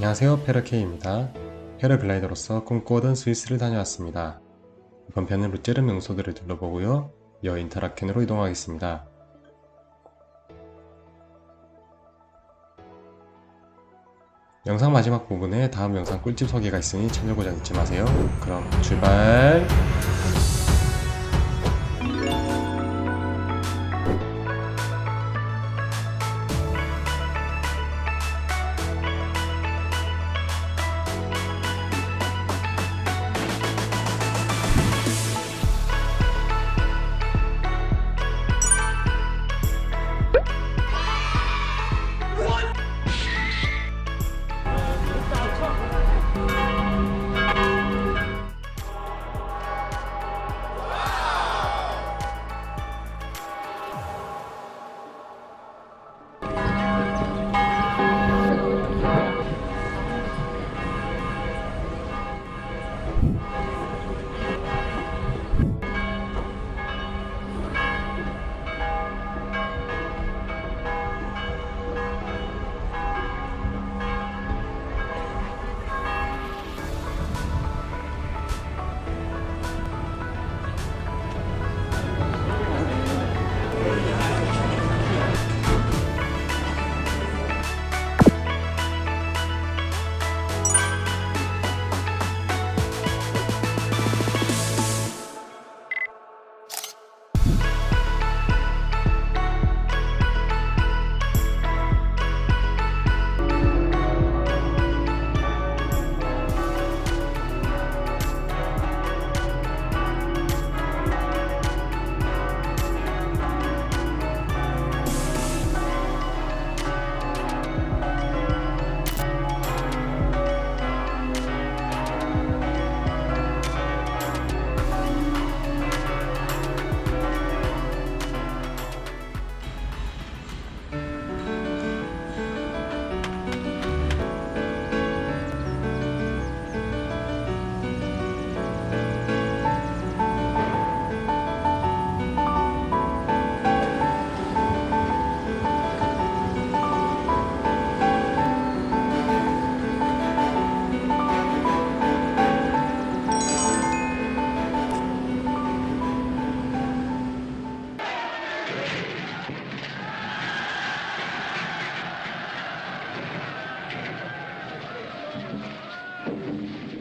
안녕하세요, 페러케이입니다. 패러글라이더로서 꿈꾸던 스위스를 다녀왔습니다. 이번 편은 루체르 명소들을 둘러보고요, 이어 인터라켄으로 이동하겠습니다. 영상 마지막 부분에 다음 영상 꿀팁 소개가 있으니 참여고정 잊지 마세요. 그럼 출발!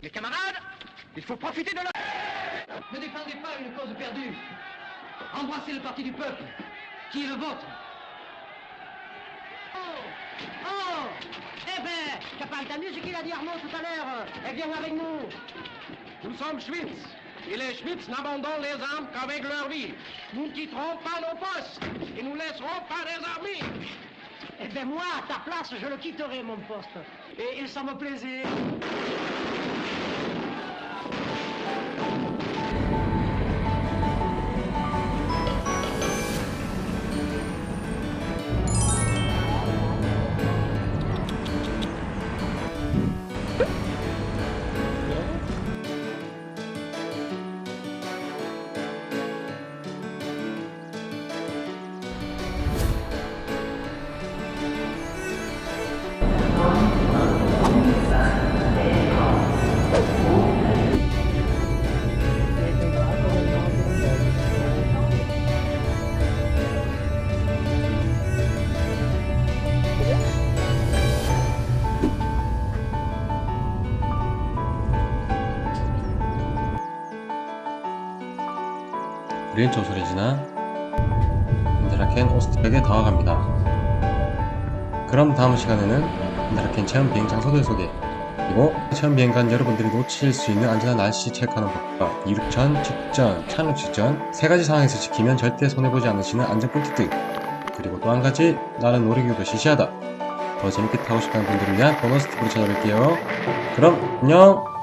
Les camarades, il faut profiter de la... Ne défendez pas une cause perdue. Embrassez le parti du peuple, qui est le vôtre. Oh, eh ben, t'as entendu ce qu'il a dit Arnaud tout à l'heure? Eh bien, avec nous. Nous sommes Schmitz, et les Schmitz n'abandonnent les armes qu'avec leur vie. Nous ne quitterons pas nos postes, et nous laisserons pas désarmés. Eh ben, moi, à ta place, je le quitterai, mon poste. Et ça me plaisait. 우리는 저소리 지나 인터라켄 오스트백에 다가갑니다. 그럼 다음 시간에는 인터라켄 체험 비행 장소들 소개, 그리고 체험 비행 간 여러분들이 놓칠 수 있는 안전한 날씨 체크하는 법과 이륙 전, 직전, 착륙 직전 3가지 상황에서 지키면 절대 손해보지 않으시는 안전 꿀팁들, 그리고 또 한 가지 나는 놀이기구도 시시하다, 더 재밌게 타고 싶다는 분들을 위한 보너스 팁으로 찾아뵐게요. 그럼 안녕!